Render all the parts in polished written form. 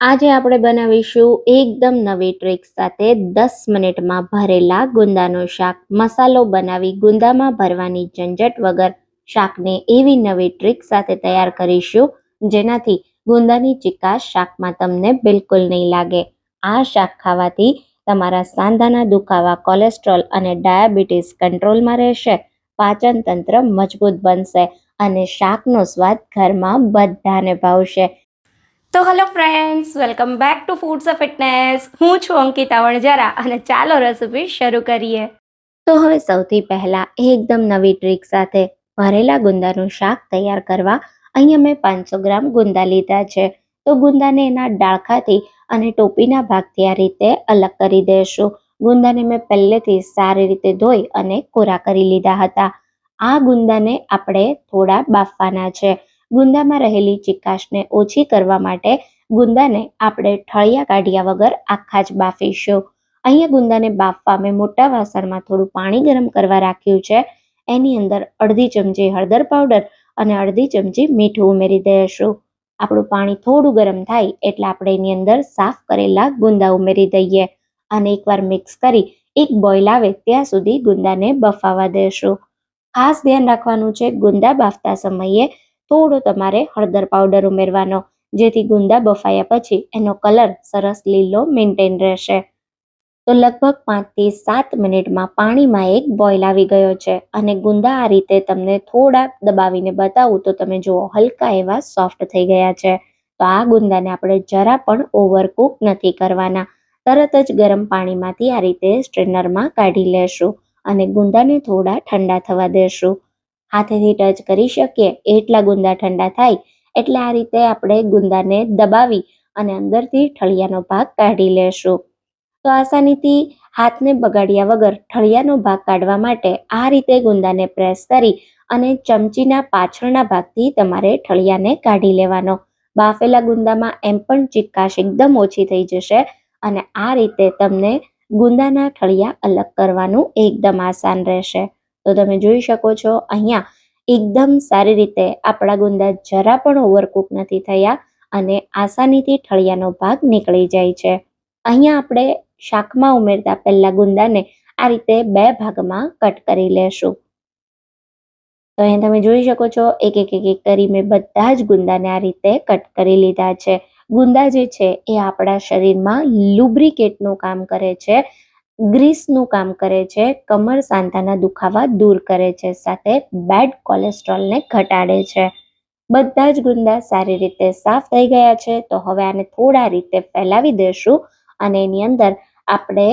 આજે આપણે બનાવીશું એકદમ નવી ટ્રીક સાથે 10 મિનિટમાં ભરેલા ગુંદાનું શાક. મસાલો બનાવી ગુંદામાં ભરવાની ઝંઝટ વગર શાકને એવી નવી ટ્રીક સાથે તૈયાર કરીશું જેનાથી ગુંદાની ચિકાશ શાકમાં તમને બિલકુલ નહીં લાગે. આ શાક ખાવાથી તમારા સાંધાના દુખાવા, કોલેસ્ટ્રોલ અને ડાયાબિટીસ કંટ્રોલમાં રહેશે, પાચન તંત્ર મજબૂત બનશે અને શાકનો સ્વાદ ઘરમાં બધાને ભાવશે. તો hello friends, welcome back to foods of fitness. હું છું અંકિતા વણજારા અને ચાલો રેસીપી શરૂ કરીએ. તો હવે સૌથી પહેલા એકદમ નવી ટ્રીક સાથે ભરેલા ગુંદાનું શાક તૈયાર કરવા અહીંયા મેં 500 ગ્રામ ગુંદા લીધા છે. તો ગુંદાને એના ડાળખાથી અને ટોપીના ભાગથી આ રીતે અલગ કરી દેશું. ગુંદાને મેં પહેલેથી સારી રીતે ધોઈ અને કોરા કરી લીધા હતા. આ ગુંદાને આપણે થોડા બાફવાના છે. ગુંદામાં રહેલી ચિકાશને ઓછી કરવા માટે ગુંદાને આપણે ઠળિયા કાઢ્યા વગર આખા જ બાફીશું. અહીંયા ગુંદાને બાફવા મેં મોટા વાસણમાં થોડું પાણી ગરમ કરવા રાખ્યું છે. એની અંદર અડધી ચમચી હળદર પાવડર અને અડધી ચમચી મીઠું ઉમેરી દઈશું. આપણું પાણી થોડું ગરમ થાય એટલે આપણે એની અંદર સાફ કરેલા ગુંદા ઉમેરી દઈએ અને એકવાર મિક્સ કરી એક બોઇલ આવે ત્યાં સુધી ગુંદાને બફાવા દેશું. ખાસ ધ્યાન રાખવાનું છે, ગુંદા બાફતા સમયે થોડો તમારે હળદર પાવડર ઉમેરવાનો, જેથી ગુંદા બફાયા પછી એનો કલર સરસ લીલો મેન્ટેન રહેશે. તો લગભગ 5 થી 7 મિનિટમાં પાણીમાં એક બોઇલ આવી ગયો છે અને ગુંદા આ રીતે તમને થોડા દબાવીને બતાવું તો તમે જુઓ હલકા એવા સોફ્ટ થઈ ગયા છે. તો આ ગુંદાને આપણે જરા પણ ઓવરકુક નથી કરવાના. તરત જ ગરમ પાણીમાંથી આ રીતે સ્ટ્રેનરમાં કાઢી લેશું અને ગુંદાને થોડા ઠંડા થવા દેશું. હાથેથી ટચ કરી શકીએ એટલા ગુંદા ઠંડા થાય એટલે આ રીતે આપણે ગુંદાને દબાવી અને અંદરથી ઠળિયાનો ભાગ કાઢી લેશું. તો આસાનીથી હાથને બગાડ્યા વગર ઠળિયાનો ભાગ કાઢવા માટે આ રીતે ગુંદાને પ્રેસ કરી અને ચમચીના પાછળના ભાગથી તમારે ઠળિયાને કાઢી લેવાનો. બાફેલા ગુંદામાં એમ પણ ચિકાશ એકદમ ઓછી થઈ જશે અને આ રીતે તમને ગુંદાના ઠળિયા અલગ કરવાનું એકદમ આસાન રહેશે. તો તમે જોઈ શકો છો અહીંયા એકદમ સારી રીતે આપણા ગુંદા જરા પણ ઓવરકુક નથી થયા અને આસાનીથી ઠળિયાનો ભાગ નીકળી જાય છે. અહીંયા આપણે શાકમાં ઉમેરતા પહેલા ગુંદાને આ રીતે 2 ભાગમાં કટ કરી લેશું. તો અહીંયા તમે જોઈ શકો છો એક એક કરી મેં બધા જ ગુંદાને આ રીતે કટ કરી લીધા છે. ગુંદા જે છે એ આપણા શરીરમાં લુબ્રિકેટનું કામ કરે છે, ગ્રીસનું કામ કરે છે, કમર સાંધાના દુખાવા દૂર કરે છે, સાથે બેડ કોલેસ્ટ્રોલને ઘટાડે છે. બધા જ ગુંદા સારી રીતે સાફ થઈ ગયા છે. તો હવે આને થોડા રીતે ફેલાવી દેશું અને એની અંદર આપણે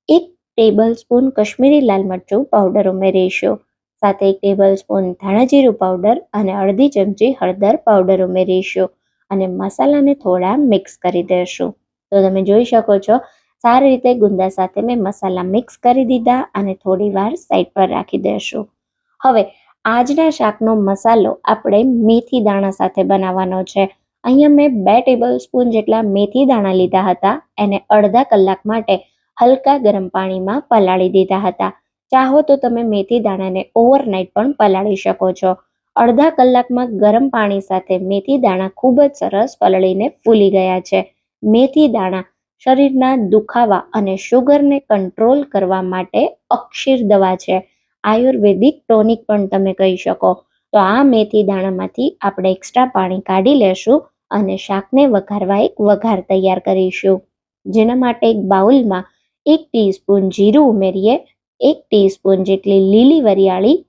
1 ટેબલ સ્પૂન કશ્મીરી લાલ મરચું પાવડર ઉમેરીશું. સાથે 1 ટેબલ સ્પૂન ધાણા જીરું પાવડર અને અડધી ચમચી હળદર પાવડર ઉમેરીશું અને મસાલાને થોડા મિક્સ કરી દેશું. તો તમે જોઈ શકો છો સારી રીતે ગુંદા સાથે મેં મસાલા મિક્સ કરી દીધા અને થોડી વાર સાઈડ પર રાખી દેશું. હવે આજના શાકનો મસાલો આપણે મેથી દાણા સાથે બનાવવાનો છે. અહીંયા મેં 2 ટેબલ સ્પૂન જેટલા મેથી દાણા લીધા હતા. એને અડધા કલાક માટે હલકા ગરમ પાણીમાં પલાળી દીધા હતા. ચાહો તો તમે મેથી દાણાને ઓવરનાઇટ પણ પલાળી શકો છો. અડધા કલાકમાં ગરમ પાણી સાથે મેથી દાણા ખૂબ જ સરસ પલળીને ફૂલી ગયા છે. મેથી દાણા શરીરના દુખાવા અને શુગરને કંટ્રોલ કરવા માટે અક્ષીર દવા છે. આયુર્વેદિક ટોનિક પણ તમે કહી શકો. તો આ મેથી દાણામાંથી આપણે એક્સ્ટ્રા પાણી કાઢી લેશું અને શાકને વઘારવા એક વઘાર તૈયાર કરીશું. જેના માટે એક બાઉલમાં 1 ટીસ્પૂન જીરું ઉમેરીએ, 1 ટીસ્પૂન જેટલી લીલી વરિયાળી,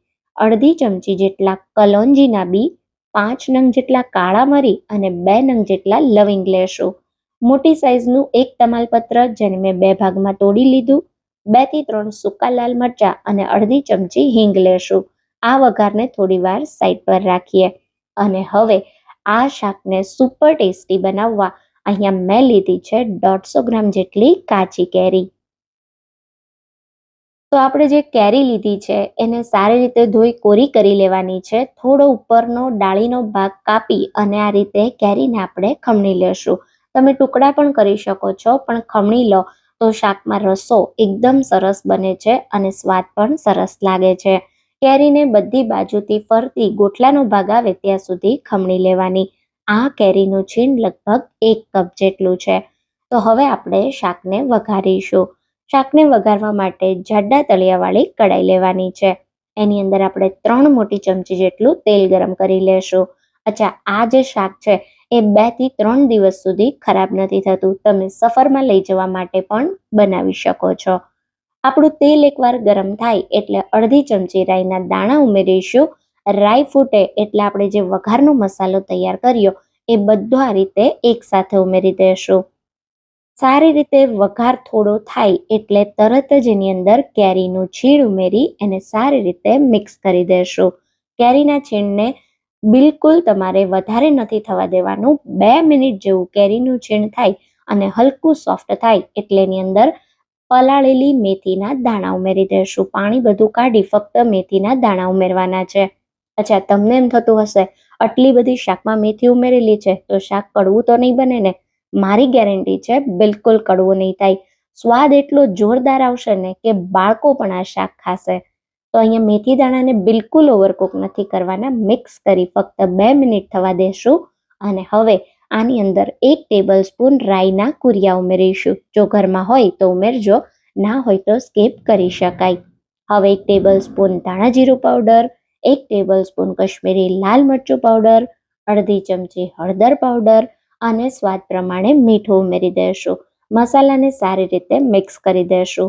અડધી ચમચી જેટલા કલોંજીના બી, 5 નંગ જેટલા કાળા મરી અને 2 નંગ જેટલા લવિંગ લેશું. મોટી સાઈઝનું 1 તમાલપત્ર જેને મેં 2 ભાગમાં તોડી લીધું, 2 થી 3 સૂકા લાલ મરચા અને અડધી ચમચી હિંગ લેશું. આ વઘારને થોડી વાર સાઈડ પર રાખીએ અને હવે આ શાકને સુપર ટેસ્ટી બનાવવા અહીંયા મેં લીધી છે 150 ગ્રામ જેટલી કાચી કેરી. તો આપણે જે કેરી લીધી છે એને સારી રીતે ધોઈ કોરી કરી લેવાની છે. થોડો ઉપરનો ડાળીનો ભાગ કાપી અને આ રીતે કેરીને આપણે ખમણી લેશું. તમે ટુકડા પણ કરી શકો છો, પણ ખમણી લો તો શાકમાં રસો એકદમ સરસ બને છે અને સ્વાદ પણ સરસ લાગે છે. કેરીને બધી બાજુથી ફરતી ગોટલાનો ભાગ આવે ત્યાં સુધી ખમણી લેવાની. આ કેરીનું છીણ લગભગ 1 કપ જેટલું છે. તો હવે આપણે શાકને વઘારીશું. શાકને વઘારવા માટે જાડા તળિયાવાળી કડાઈ લેવાની છે. એની અંદર આપણે 3 મોટી ચમચી જેટલું તેલ ગરમ કરી લેશું. અચ્છા, આ જે શાક છે એ 2 થી 3 દિવસ સુધી ખરાબ નથી થતું. તમે સફરમાં લઈ જવા માટે પણ બનાવી શકો છો. આપણું તેલ એકવાર ગરમ થાય એટલે અડધી ચમચી રાઈના દાણા ઉમેરીશું. રાઈ ફૂટે એટલે આપણે જે વઘારનો મસાલો તૈયાર કર્યો એ બધો આ રીતે એકસાથે ઉમેરી દેશું. સારી રીતે વઘાર થોડો થાય એટલે તરત જ એની અંદર કેરીનું છીણ ઉમેરી એને સારી રીતે મિક્સ કરી દેશું. કેરીના છીણને બિલકુલ તમારે વધારે નથી થવા દેવાનું. 2 મિનિટ જેવું કેરીનું છીણ થાય અને હલકું સોફ્ટ થાય એટલે એની અંદર પલાળેલી મેથીના દાણા ઉમેરી દેશું. પાણી બધું કાઢી ફક્ત મેથીના દાણા ઉમેરવાના છે. અચ્છા, તમને એમ થતું હશે આટલી બધી શાકમાં મેથી ઉમેરેલી છે તો શાક કડવું તો નહીં બને ને? મારી ગેરંટી છે બિલકુલ કડવું નહીં થાય. સ્વાદ એટલો જોરદાર આવશે ને કે બાળકો પણ આ શાક ખાશે. તો અહીંયા મેથી દાણાને બિલકુલ ઓવરકુક નથી કરવાના. મિક્સ કરી ફક્ત 2 મિનિટ થવા દેશું. અને હવે આની અંદર 1 ટેબલ સ્પૂન રાઈના કુરિયા ઉમેરીશું. જો ઘરમાં હોય તો ઉમેરજો, ના હોય તો સ્કીપ કરી શકાય. હવે 1 ટેબલ સ્પૂન ધાણા જીરું પાવડર, 1 ટેબલ સ્પૂન કશ્મીરી લાલ મરચું પાવડર, અડધી ચમચી હળદર પાવડર અને સ્વાદ પ્રમાણે મીઠું ઉમેરી દેશું. મસાલાને સારી રીતે મિક્સ કરી દેશું.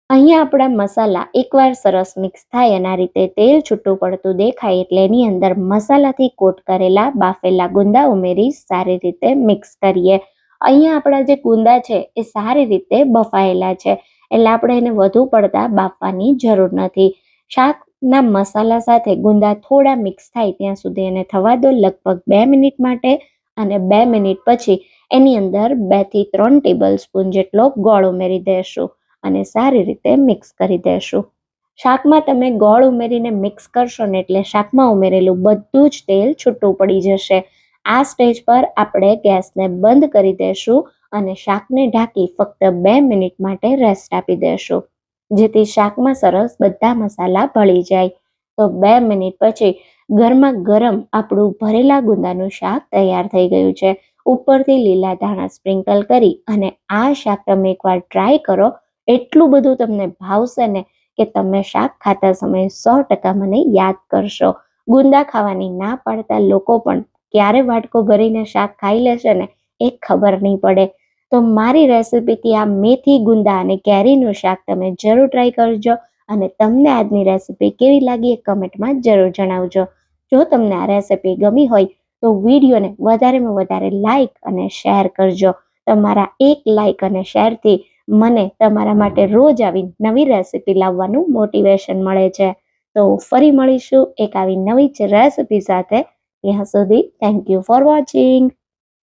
અહીંયા આપણા મસાલા એકવાર સરસ મિક્સ થાય અને આ રીતે તેલ છૂટું પડતું દેખાય એટલે એની અંદર મસાલાથી કોટ કરેલા બાફેલા ગુંદા ઉમેરી સારી રીતે મિક્સ કરીએ. અહીંયા આપણા જે ગુંદા છે એ સારી રીતે બફાયેલા છે એટલે આપણે એને વધુ પડતા બાફવાની જરૂર નથી. શાકના મસાલા સાથે ગુંદા થોડા મિક્સ થાય ત્યાં સુધી એને થવા દો, લગભગ 2 મિનિટ માટે. અને 2 મિનિટ પછી એની અંદર 2 થી 3 ટેબલ સ્પૂન જેટલો ગોળ ઉમેરી દેશું અને સારી રીતે મિક્સ કરી દેશું. શાકમાં તમે ગોળ ઉમેરીને મિક્સ કરશો ને એટલે શાકમાં ઉમેરેલું બધું જ તેલ છૂટું પડી જશે. આ સ્ટેજ પર આપણે ગેસને બંધ કરી દેશું અને શાકને ઢાંકી ફક્ત 2 મિનિટ માટે રેસ્ટ આપી દેશું, જેથી શાકમાં સરસ બધા મસાલા ભળી જાય. તો 2 મિનિટ પછી ગરમા ગરમ આપણું ભરેલા ગુંદાનું શાક તૈયાર થઈ ગયું છે. ઉપરથી લીલા ધાણા સ્પ્રિંકલ કરી અને આ શાક તમે એકવાર ટ્રાય કરો. એટલું બધું તમને ભાવશે ને કે તમે શાક ખાતા સમયે 100% મને યાદ કરશો. ગુંદા ખાવાની ના પાડતા લોકો પણ ક્યારે વાટકો ભરીને શાક ખાઈ લેશે ને એ ખબર નહીં પડે. તો મારી રેસિપીથી આ મેથી ગુંદા અને કેરીનું શાક તમે જરૂર ટ્રાય કરજો અને તમને આજની રેસિપી કેવી લાગી એ કમેન્ટમાં જરૂર જણાવજો. જો તમને આ રેસિપી ગમી હોય તો વિડીયોને વધારેમાં વધારે લાઈક અને શેર કરજો. તમારા એક લાઈક અને શેરથી મને તમારા માટે રોજ આવી નવી રેસિપી લાવવાનું મોટિવેશન મળે છે. તો ફરી મળીશું એક આવી નવી જ રેસિપી સાથે. ત્યાં સુધી થેન્ક યુ ફોર વોચિંગ.